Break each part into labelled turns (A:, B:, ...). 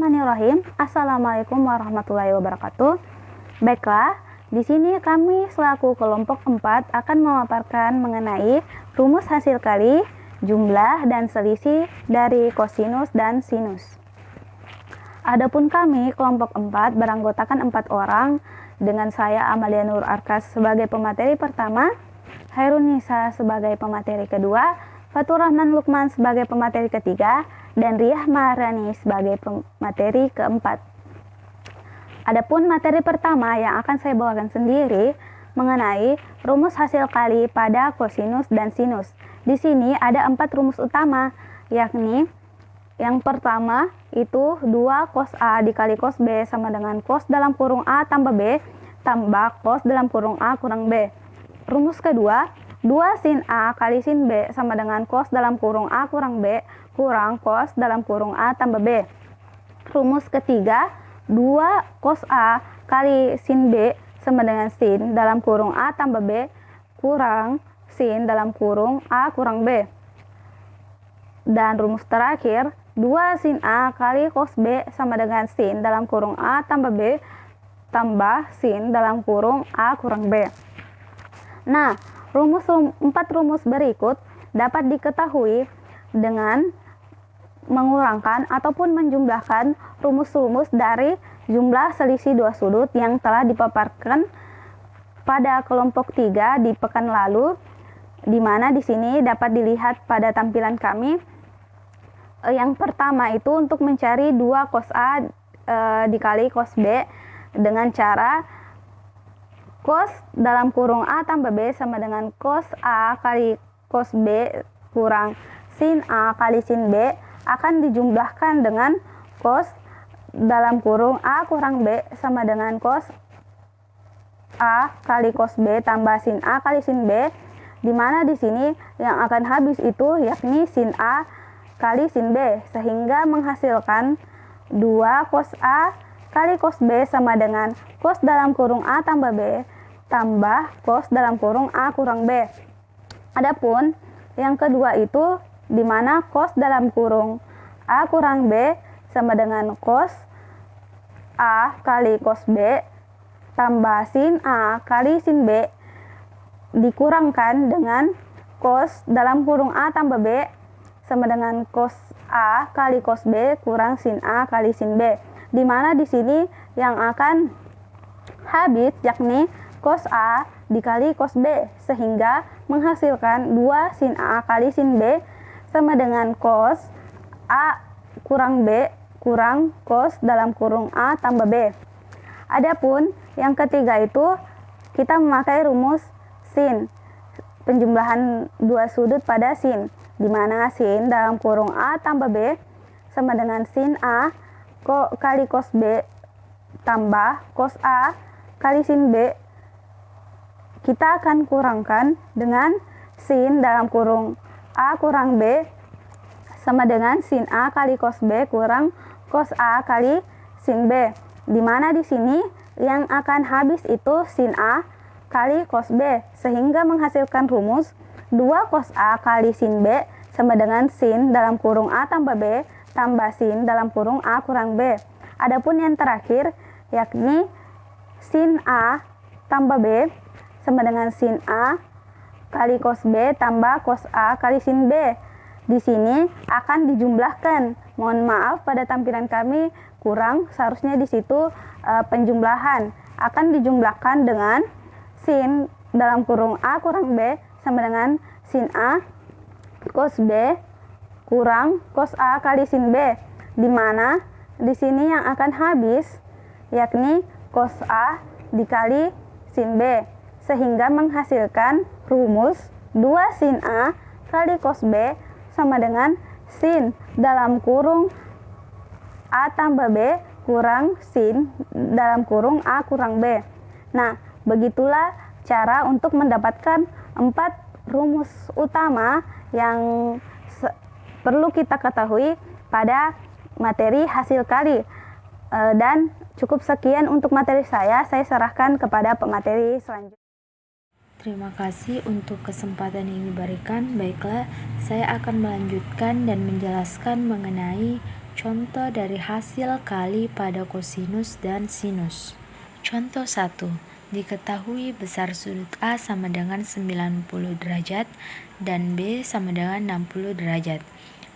A: Bismillahirrahmanirrahim. Assalamualaikum warahmatullahi wabarakatuh. Baiklah, di sini kami selaku kelompok 4 akan memaparkan mengenai rumus hasil kali, jumlah, dan selisih dari kosinus dan sinus. Adapun kami kelompok 4 beranggotakan 4 orang dengan saya Amalia Nur Arkas sebagai pemateri pertama, Hairun Nisa sebagai pemateri kedua, Fatur Rahman Lukman sebagai pemateri ketiga, dan Riah Maharani sebagai pemateri keempat. Adapun materi pertama yang akan saya bawakan sendiri mengenai rumus hasil kali pada kosinus dan sinus. Di sini ada 4 rumus utama, yakni yang pertama itu 2 cos A dikali cos B sama dengan cos dalam kurung A tambah B tambah cos dalam kurung A kurang B. Rumus kedua, 2 sin A kali sin B sama dengan cos dalam kurung A kurang B kurang cos dalam kurung A tambah B. Rumus ketiga, 2 cos A kali sin B sama dengan sin dalam kurung A tambah B kurang sin dalam kurung A kurang B. Dan rumus terakhir, 2 sin A kali cos B sama dengan sin dalam kurung A tambah B tambah sin dalam kurung A kurang B. Nah, 4 rumus berikut dapat diketahui dengan mengurangkan ataupun menjumlahkan rumus-rumus dari jumlah selisih dua sudut yang telah dipaparkan pada kelompok 3 di pekan lalu, di mana di sini dapat dilihat pada tampilan kami. Yang pertama itu untuk mencari 2 cos A dikali cos B dengan cara cos dalam kurung A tambah B sama dengan cos A kali cos B kurang sin A kali sin B akan dijumlahkan dengan cos dalam kurung A kurang B sama dengan cos A kali cos B tambah sin A kali sin B, di mana di sini yang akan habis itu yakni sin A kali sin B, sehingga menghasilkan 2 cos A kali cos B sama dengan cos dalam kurung A tambah B tambah cos dalam kurung A kurang B. Adapun yang kedua itu di mana cos dalam kurung A kurang B sama dengan cos A kali cos B tambah sin A kali sin B dikurangkan dengan cos dalam kurung A tambah B sama dengan cos A kali cos B kurang sin A kali sin B, di mana di sini yang akan habis yakni cos A dikali cos B, sehingga menghasilkan 2 sin A kali sin B sama dengan cos A kurang B kurang cos dalam kurung A tambah B. Adapun yang ketiga itu kita memakai rumus sin, penjumlahan dua sudut pada sin, di mana sin dalam kurung A tambah B sama dengan sin A kali cos B tambah cos A kali sin B. Kita akan kurangkan dengan sin dalam kurung A kurang B sama dengan sin A kali cos B kurang cos A kali sin B, di mana di sini yang akan habis itu sin A kali cos B, sehingga menghasilkan rumus 2 cos A kali sin B sama dengan sin dalam kurung A tambah B tambah sin dalam kurung A kurang B. Adapun yang terakhir yakni sin A tambah B sama dengan sin A kali cos B tambah cos A kali sin B. Di sini akan dijumlahkan. Mohon maaf pada tampilan kami kurang, seharusnya di situ penjumlahan akan dijumlahkan dengan sin dalam kurung A kurang B sama dengan sin A cos B kurang cos A kali sin B, di mana di sini yang akan habis yakni cos A dikali sin B, sehingga menghasilkan rumus 2 sin A kali cos B sama dengan sin dalam kurung A tambah B kurang sin dalam kurung A kurang B. Nah, begitulah cara untuk mendapatkan 4 rumus utama yang perlu kita ketahui pada materi hasil kali. Dan cukup sekian untuk materi saya serahkan kepada pemateri selanjutnya.
B: Terima kasih untuk kesempatan yang diberikan. Baiklah, saya akan melanjutkan dan menjelaskan mengenai Contoh dari hasil kali pada kosinus dan sinus. Contoh 1. Diketahui besar sudut A sama dengan 90 derajat dan B sama dengan 60 derajat.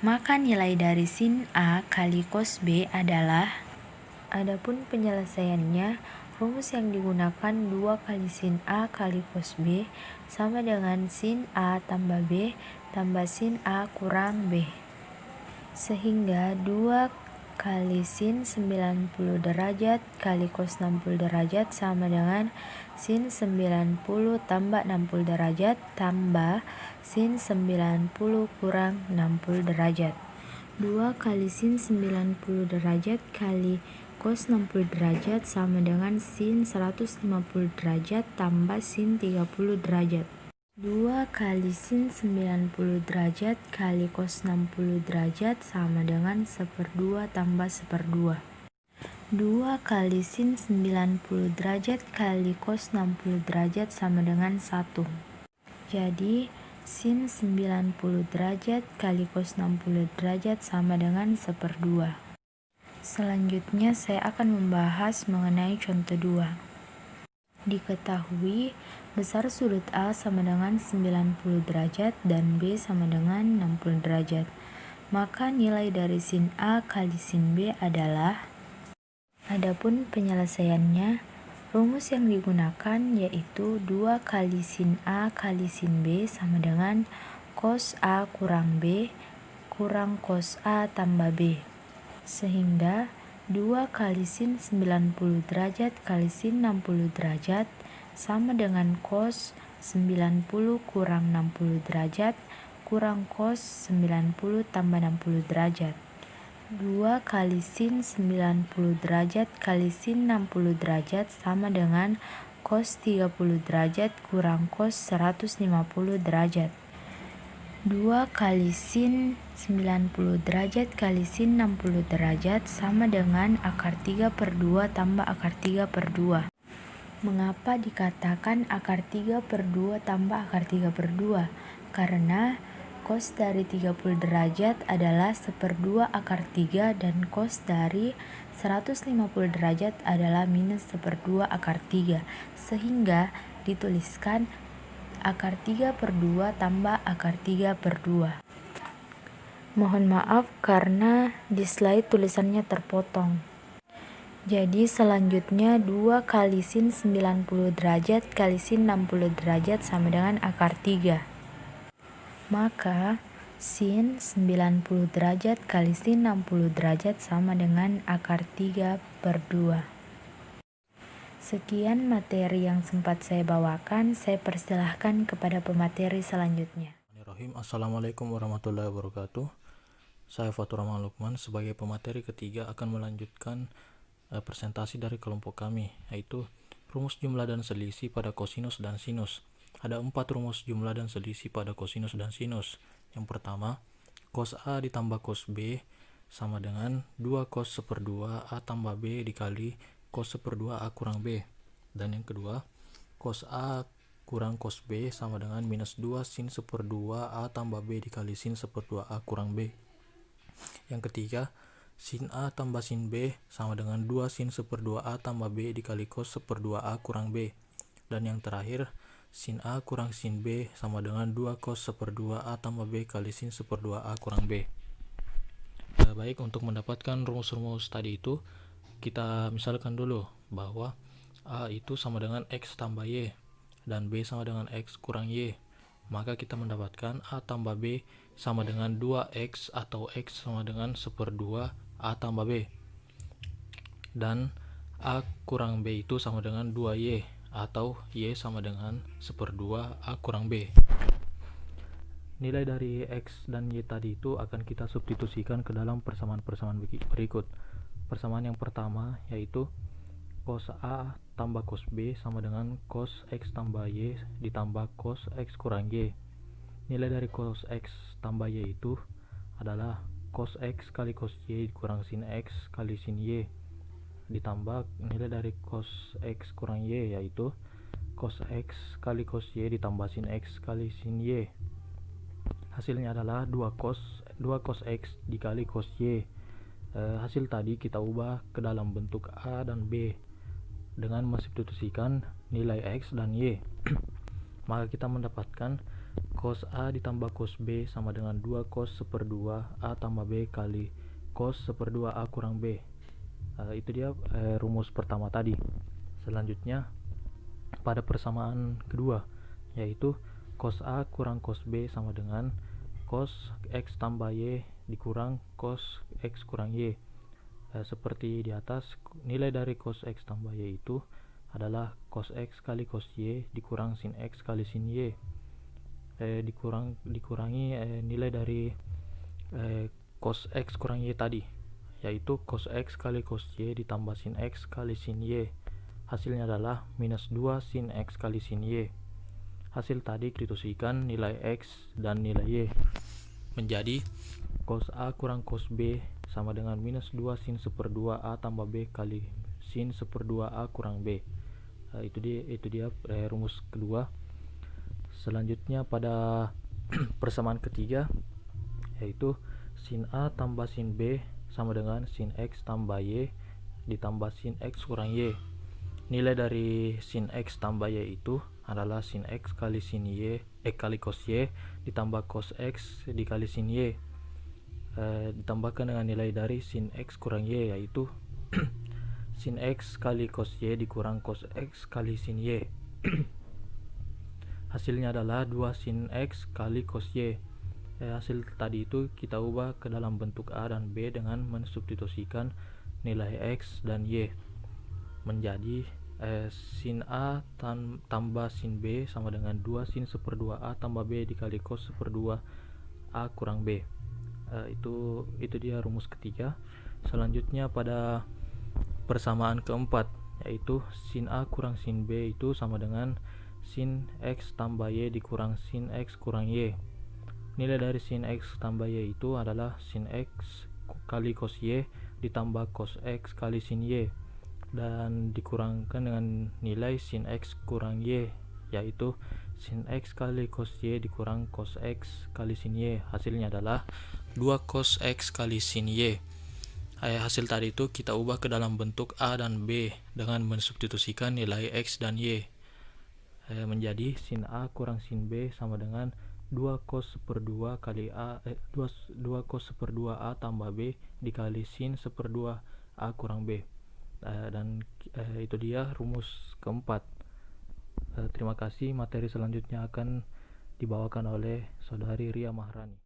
B: Maka nilai dari sin A kali cos B adalah. Adapun penyelesaiannya, rumus yang digunakan 2 kali sin A kali cos B sama dengan sin A tambah B tambah sin A kurang B. Sehingga 2 kali sin 90 derajat kali cos 60 derajat sama dengan sin 90 tambah 60 derajat tambah sin 90 kurang 60 derajat. 2 kali sin 90 derajat kali cos 60 derajat sama dengan sin 150 derajat tambah sin 30 derajat. 2 kali sin 90 derajat kali cos 60 derajat sama dengan 1/2 tambah 1/2. 2 kali sin 90 derajat kali cos 60 derajat sama dengan 1. Jadi, sin 90 derajat kali cos 60 derajat sama dengan 1/2. Selanjutnya saya akan membahas mengenai contoh 2. Diketahui besar sudut A sama dengan 90 derajat dan B sama dengan 60 derajat. Maka nilai dari sin A kali sin B adalah. Adapun penyelesaiannya, rumus yang digunakan yaitu 2 kali sin A kali sin B sama dengan cos A kurang B kurang cos A tambah B. Sehingga 2 kali sin 90 derajat kali sin 60 derajat sama dengan cos 90 kurang 60 derajat kurang cos 90 tambah 60 derajat. 2 kali sin 90 derajat kali sin 60 derajat sama dengan cos 30 derajat kurang cos 150 derajat. 2 kali sin 90 derajat kali sin 60 derajat sama dengan akar 3/2 tambah akar 3/2. Mengapa dikatakan akar 3/2 tambah akar 3/2? Karena cos dari 30 derajat adalah 1/2 akar 3 dan cos dari 150 derajat adalah minus 1/2 akar 3. Sehingga dituliskan akar 3/2 tambah akar 3/2. Mohon maaf karena di slide tulisannya terpotong. Jadi selanjutnya 2 kali sin 90 derajat kali sin 60 derajat sama dengan akar 3. Maka sin 90 derajat kali sin 60 derajat sama dengan akar 3/2. Sekian materi yang sempat saya bawakan, saya persilahkan kepada pemateri selanjutnya.
C: Assalamualaikum warahmatullahi wabarakatuh. Saya Fatur Rahman Lukman sebagai pemateri ketiga akan melanjutkan presentasi dari kelompok kami, yaitu rumus jumlah dan selisih pada kosinus dan sinus. Ada 4 rumus jumlah dan selisih pada kosinus dan sinus. Yang pertama, cos A ditambah cos B sama dengan 2 cos 1/2 A tambah B dikali cos 1/2 A kurang B. Dan yang kedua, cos A kurang cos B sama dengan minus 2 sin 1/2 A tambah B dikali sin 1/2 A kurang B. Yang ketiga, sin A tambah sin B sama dengan 2 sin 1/2 A tambah B dikali cos 1/2 A kurang B. Dan yang terakhir, sin A kurang sin B sama dengan 2 cos 1/2 A tambah B kali sin 1/2 A kurang B. Baik, untuk mendapatkan rumus-rumus tadi itu, kita misalkan dulu bahwa A itu sama dengan X tambah Y dan B sama dengan X kurang Y. Maka kita mendapatkan A tambah B sama dengan 2X atau X sama dengan 1/2 A tambah B. Dan A kurang B itu sama dengan 2Y atau Y sama dengan 1/2 A kurang B. Nilai dari X dan Y tadi itu akan kita substitusikan ke dalam persamaan-persamaan berikut. Persamaan yang pertama yaitu cos A tambah cos B sama dengan cos X tambah Y ditambah cos X kurang Y. Nilai dari cos X tambah Y itu adalah cos X kali cos Y kurang sin X kali sin Y ditambah nilai dari cos X kurang Y yaitu cos X kali cos Y ditambah sin X kali sin Y. Hasilnya adalah 2 cos X dikali cos Y Hasil tadi kita ubah ke dalam bentuk A dan B dengan mensubstitusikan nilai X dan Y. Maka kita mendapatkan cos A ditambah cos B sama dengan 2 cos seperdua A tambah B kali cos seperdua A kurang B. Itu dia rumus pertama tadi. Selanjutnya pada persamaan kedua, yaitu cos A kurang cos B sama dengan cos X tambah Y dikurang cos X kurang Y. Seperti di atas, nilai dari cos X tambah Y itu adalah cos X kali cos Y dikurang sin X kali sin Y. Dikurangi nilai dari cos X kurang Y tadi, yaitu cos X kali cos Y ditambah sin X kali sin Y. Hasilnya adalah minus 2 sin X kali sin Y. Hasil tadi dituliskan nilai X dan nilai Y menjadi cos A kurang cos B sama dengan minus 2 sin seperdua A tambah B kali sin seperdua A kurang B. Itu dia rumus kedua. Selanjutnya pada persamaan ketiga, yaitu sin A tambah sin B sama dengan sin X tambah Y ditambah sin X kurang Y. Nilai dari sin X tambah Y itu adalah sin X kali sin Y kali cos Y ditambah cos X dikali sin Y, ditambahkan dengan nilai dari sin X kurang Y, yaitu sin X kali cos Y dikurang cos X kali sin Y. Hasilnya adalah 2 sin X kali cos Y. Hasil tadi itu kita ubah ke dalam bentuk A dan B dengan mensubstitusikan nilai X dan Y menjadi sin A tambah sin B sama dengan 2 sin seperdua A tambah B dikali cos seperdua A kurang B. Itu dia rumus ketiga. Selanjutnya pada persamaan keempat, yaitu sin A kurang sin B itu sama dengan sin X tambah Y dikurang sin X kurang Y. Nilai dari sin X tambah Y itu adalah sin X kali cos Y ditambah cos X kali sin Y dan dikurangkan dengan nilai sin X kurang Y, yaitu sin X kali cos Y dikurang cos X kali sin Y. Hasilnya adalah 2 cos X kali sin Y. Hasil tadi itu kita ubah ke dalam bentuk A dan B dengan mensubstitusikan nilai X dan Y, menjadi sin A kurang sin B sama dengan 2 cos seperdua kali A 2 cos seperdua A tambah B dikali sin seperdua A kurang B. Dan itu dia rumus keempat. Terima kasih. Materi selanjutnya akan dibawakan oleh Saudari Ria Mahrani.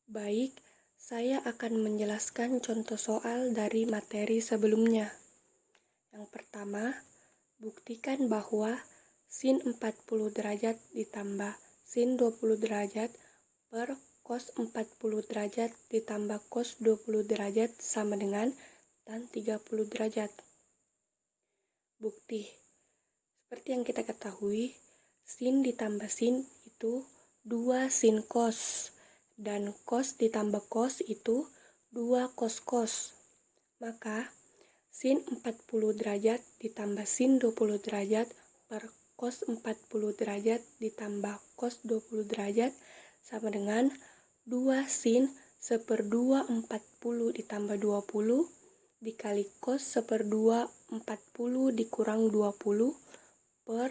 D: Baik, saya akan menjelaskan contoh soal dari materi sebelumnya. Yang pertama, buktikan bahwa sin 40 derajat ditambah sin 20 derajat per cos 40 derajat ditambah cos 20 derajat sama dengan tan 30 derajat. Bukti. Seperti yang kita ketahui, sin ditambah sin itu 2 sin cos, dan cos ditambah cos itu 2 cos cos. Maka sin 40 derajat ditambah sin 20 derajat per cos 40 derajat ditambah cos 20 derajat sama dengan 2 sin seperdua 40 ditambah 20 dikali cos seperdua 40 dikurang 20 per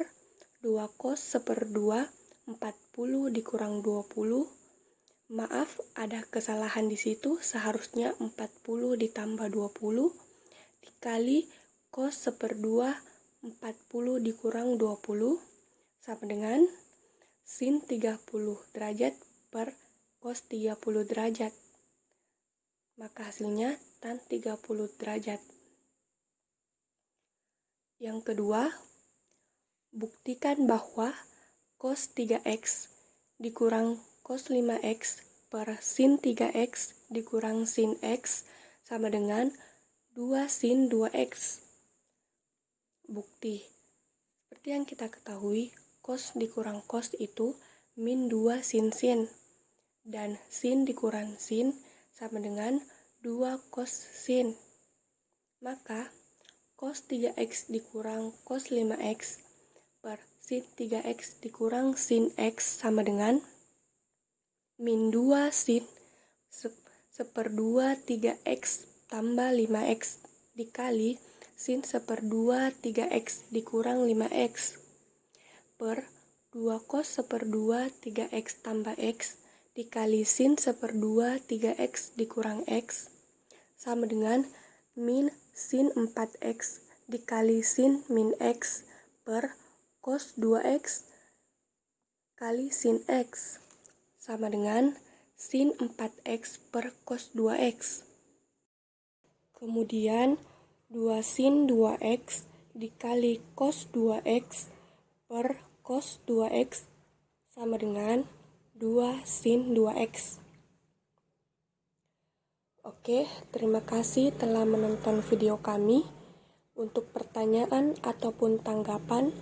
D: 2 cos seperdua 40 dikurang 20. Maaf, ada kesalahan di situ, seharusnya 40 ditambah 20 dikali cos seperdua 40 dikurang 20 sama dengan sin 30 derajat per cos 30 derajat. Maka hasilnya tan 30 derajat. Yang kedua, buktikan bahwa cos 3x dikurang cos 5x per sin 3x dikurang sin x sama dengan 2 sin 2x. Bukti. Seperti yang kita ketahui, cos dikurang cos itu min 2 sin sin. Dan sin dikurang sin sama dengan 2 cos sin. Maka cos 3x dikurang cos 5x per sin 3x dikurang sin x sama dengan min 2 sin seperdua 3x tambah 5x dikali sin seperdua 3x dikurang 5x per 2 cos seperdua 3x tambah x dikali sin seperdua 3x dikurang x sama dengan min sin 4x dikali sin min x per cos 2x kali sin x sama dengan sin 4x per cos 2x. Kemudian 2 sin 2x dikali cos 2x per cos 2x sama dengan 2 sin 2x. Oke, terima kasih telah menonton video kami. Untuk pertanyaan ataupun tanggapan,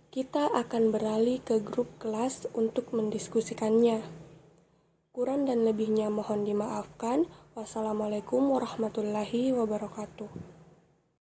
D: kita akan beralih ke grup kelas untuk mendiskusikannya. Kurang dan lebihnya mohon dimaafkan. Wassalamualaikum warahmatullahi wabarakatuh.